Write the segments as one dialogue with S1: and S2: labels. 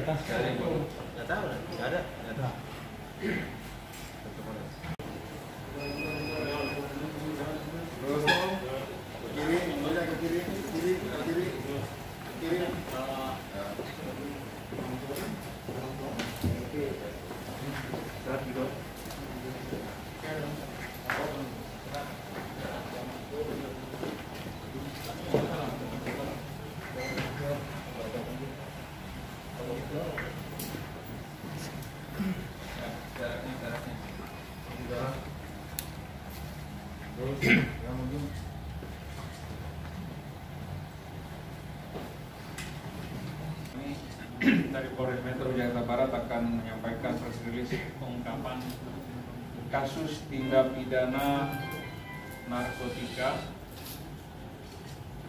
S1: atas?
S2: Nggak tahu, nggak ada.
S3: Terus ke kiri.
S4: Dari Polres Metro Jakarta Barat akan menyampaikan press release pengungkapan kasus tindak pidana narkotika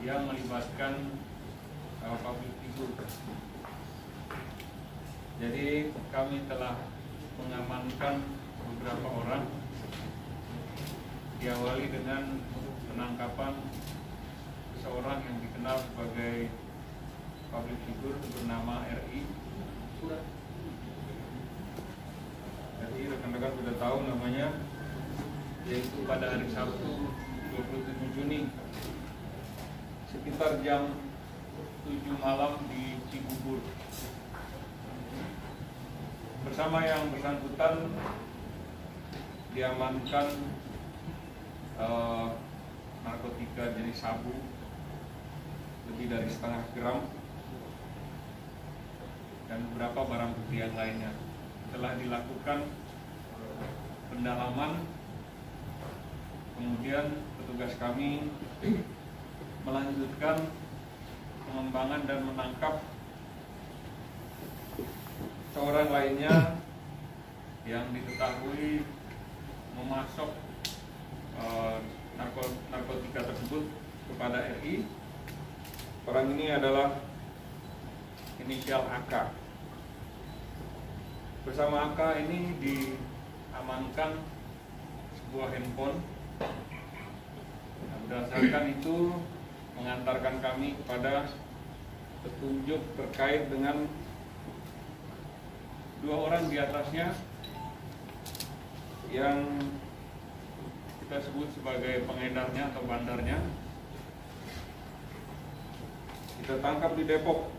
S4: yang melibatkan public figure. Jadi kami telah mengamankan beberapa orang, diawali dengan penangkapan seseorang yang dikenal sebagai public figure bernama RI. Jadi rekan-rekan sudah tahu namanya, yaitu pada hari Sabtu 27 Juni sekitar jam 7 malam di Cibubur. Bersama yang bersangkutan diamankan narkotika jenis sabu lebih dari setengah gram dan beberapa barang bukti yang lainnya. Telah dilakukan pendalaman, kemudian petugas kami melanjutkan pengembangan dan menangkap seorang lainnya yang diketahui memasok narkotika tersebut kepada RI. Orang ini adalah inisial AK. Bersama AK ini diamankan sebuah handphone. Nah, berdasarkan itu mengantarkan kami kepada petunjuk terkait dengan dua orang di atasnya yang kita sebut sebagai pengedarnya atau bandarnya. Kita tangkap di Depok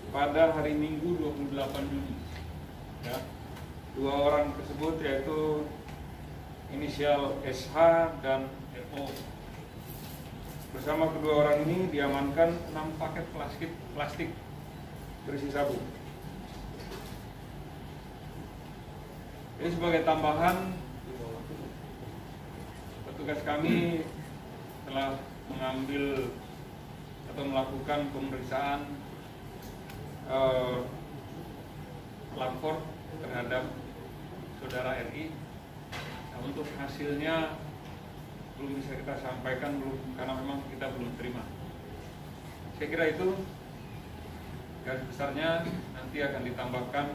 S4: pada hari Minggu 28 Juni. Ya. Dua orang tersebut yaitu inisial SH dan FO. Bersama kedua orang ini diamankan 6 paket plastik berisi sabu. Ini sebagai tambahan, petugas kami telah mengambil atau melakukan pemeriksaan lapor terhadap saudara RI. Nah, untuk hasilnya belum bisa kita sampaikan karena memang kita belum terima. Saya kira itu garis besarnya, nanti akan ditambahkan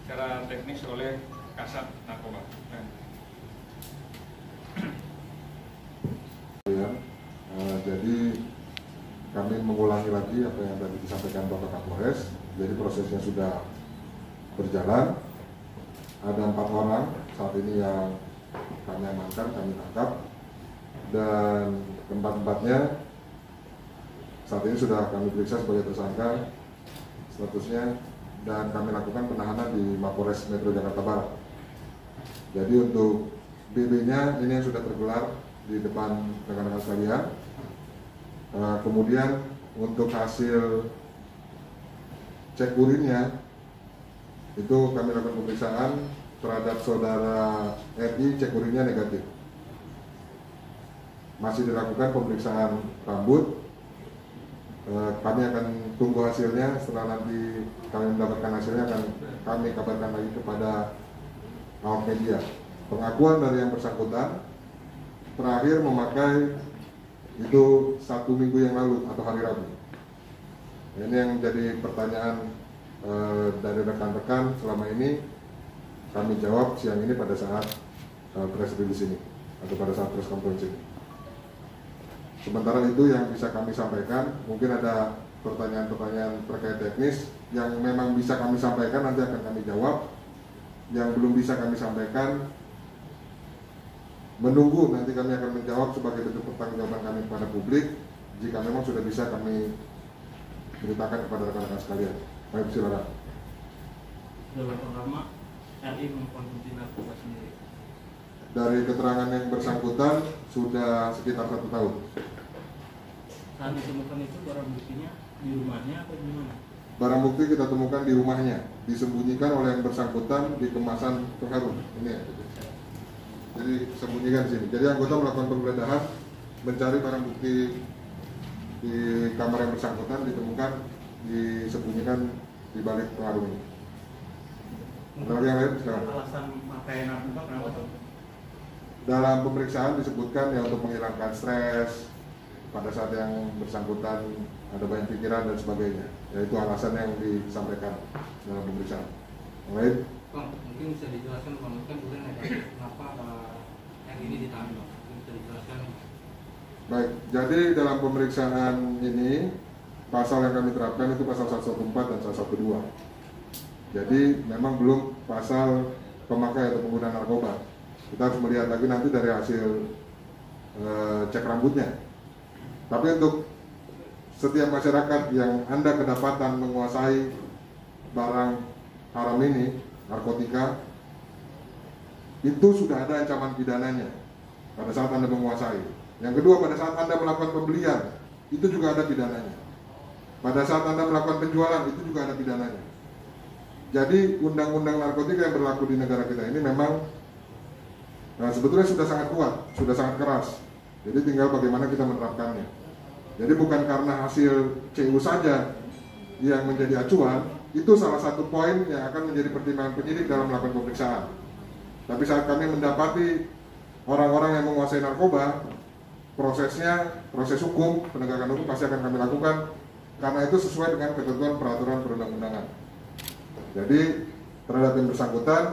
S4: secara teknis oleh Kasat Narkoba.
S3: Jadi kami mengulangi lagi apa yang tadi disampaikan Bapak Kapolres. Jadi prosesnya sudah berjalan. Ada 4 orang saat ini yang kami amankan, kami tangkap, dan keempat-empatnya saat ini sudah kami periksa sebagai tersangka statusnya, dan kami lakukan penahanan di Mapolres Metro Jakarta Barat. Jadi untuk BB-nya ini yang sudah tergelar di depan rekan-rekan sekalian. Kemudian untuk hasil cek urinnya itu kami lakukan pemeriksaan terhadap saudara RI, cek urinnya negatif. Masih dilakukan pemeriksaan rambut. Kami akan tunggu hasilnya. Setelah nanti kami mendapatkan hasilnya akan kami kabarkan lagi kepada awak media. Pengakuan dari yang bersangkutan terakhir memakai itu 1 minggu yang lalu atau hari Rabu. Ini yang menjadi pertanyaan dari rekan-rekan selama ini, kami jawab siang ini pada saat press release ini atau pada saat press conference ini. Sementara itu yang bisa kami sampaikan, mungkin ada pertanyaan-pertanyaan terkait teknis yang memang bisa kami sampaikan nanti akan kami jawab. Yang belum bisa kami sampaikan menunggu nanti kami akan menjawab sebagai bentuk pertanggungjawaban kami kepada publik jika memang sudah bisa kami beritakan kepada rekan-rekan sekalian. Baik, silakan.
S2: Berapa lama RI mengkonsumsi narkoba sendiri?
S3: Dari keterangan yang bersangkutan sudah sekitar 1 tahun.
S2: Saat ditemukan itu barang buktinya di rumahnya atau di mana?
S3: Barang bukti kita temukan di rumahnya, disembunyikan oleh yang bersangkutan di kemasan pengharum. Ini ya. Jadi sembunyikan di sini. Jadi anggota melakukan penggeledahan mencari barang bukti di kamar yang bersangkutan, ditemukan disembunyikan di balik pengharum ini. Ada yang lain? Silakan.
S2: Alasan pakai narkoba kenapa tuh?
S3: Dalam pemeriksaan disebutkan ya untuk menghilangkan stres pada saat yang bersangkutan ada banyak pikiran dan sebagainya. Yaitu alasan yang disampaikan dalam pemeriksaan. Yang lain?
S1: Bang, mungkin bisa dijelaskan Bang, mungkin boleh kenapa yang ini ditahan Bang? Mungkin bisa dijelaskan.
S3: Baik, jadi dalam pemeriksaan ini pasal yang kami terapkan itu pasal 114 dan 112. Jadi memang belum pasal pemakai atau pengguna narkoba. Kita harus melihat lagi nanti dari hasil cek rambutnya. Tapi untuk setiap masyarakat yang Anda kedapatan menguasai barang haram ini, narkotika, itu sudah ada ancaman pidananya pada saat Anda menguasai. Yang kedua, pada saat Anda melakukan pembelian, itu juga ada pidananya. Pada saat Anda melakukan penjualan, itu juga ada pidananya. Jadi undang-undang narkotika yang berlaku di negara kita ini memang sebetulnya sudah sangat kuat, sudah sangat keras. Jadi tinggal bagaimana kita menerapkannya. Jadi bukan karena hasil CU saja yang menjadi acuan, itu salah satu poin yang akan menjadi pertimbangan penyidik dalam melakukan pemeriksaan. Tapi saat kami mendapati orang-orang yang menguasai narkoba, prosesnya, proses hukum, penegakan hukum pasti akan kami lakukan karena itu sesuai dengan ketentuan peraturan perundang-undangan. Jadi terhadap yang bersangkutan,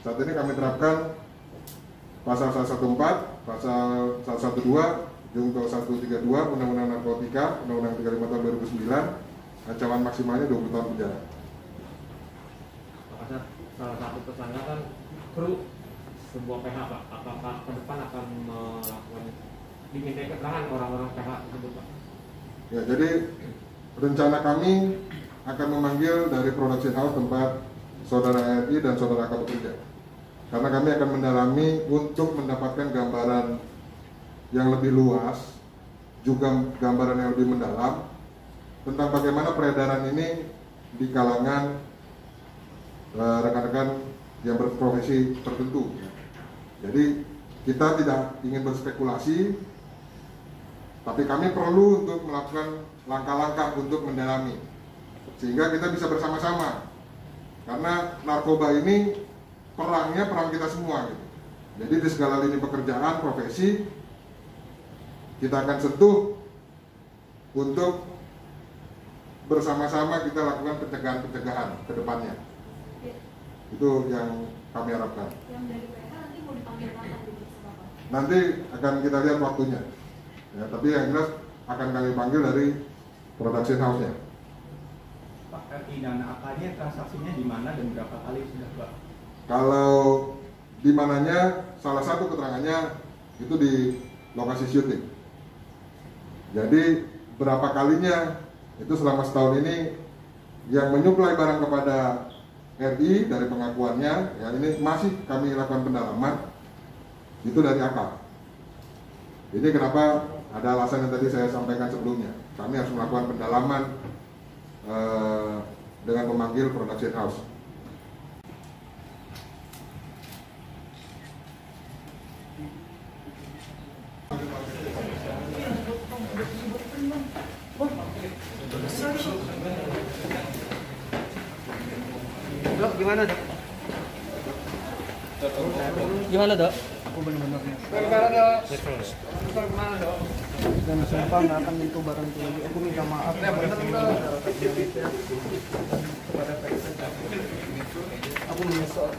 S3: saat ini kami terapkan pasal 114, pasal 112, Junto 132, Undang-Undang Narkotika, Undang-Undang 35 tahun 2009, ancaman maksimalnya 20 tahun penjara.
S1: Ada salah satu tersangka kan kru sebuah PH Pak, apakah ke depan akan melakukan diminta keterangan orang-orang PH tersebut Pak?
S3: Ya, jadi rencana kami akan memanggil dari production house tempat saudara RI dan saudara AK bekerja. Karena kami akan mendalami untuk mendapatkan gambaran yang lebih luas, juga gambaran yang lebih mendalam tentang bagaimana peredaran ini di kalangan rekan-rekan yang berprofesi tertentu. Jadi kita tidak ingin berspekulasi, tapi kami perlu untuk melakukan langkah-langkah untuk mendalami, sehingga kita bisa bersama-sama. Karena narkoba ini perangnya perang kita semua gitu. Jadi di segala lini pekerjaan, profesi, kita akan sentuh untuk bersama-sama kita lakukan pencegahan-pencegahan ke depannya. Itu yang kami harapkan.
S5: Yang dari PH nanti mau dipanggil kapan?
S3: Nanti akan kita lihat waktunya. Ya, tapi yang jelas akan kami panggil dari production house-nya.
S2: Pak, RI dan AK-nya transaksinya di mana dan berapa kali sudah Pak?
S3: Kalau di mananya, salah satu keterangannya itu di lokasi syuting. Jadi berapa kalinya itu selama setahun ini yang menyuplai barang kepada RI dari pengakuannya, ya ini masih kami lakukan pendalaman, itu dari AK. Ini kenapa ada alasan yang tadi saya sampaikan sebelumnya. Kami harus melakukan pendalaman dengan memanggil production house.
S6: Dok, gimana dok? Gimana dok? Aku benar-benar gimana dok? Gimana dok? Dan sumpah nggak akan menyentuh barang itu lagi. Aku minta maaf. Ya benar dok. Aku menyesal.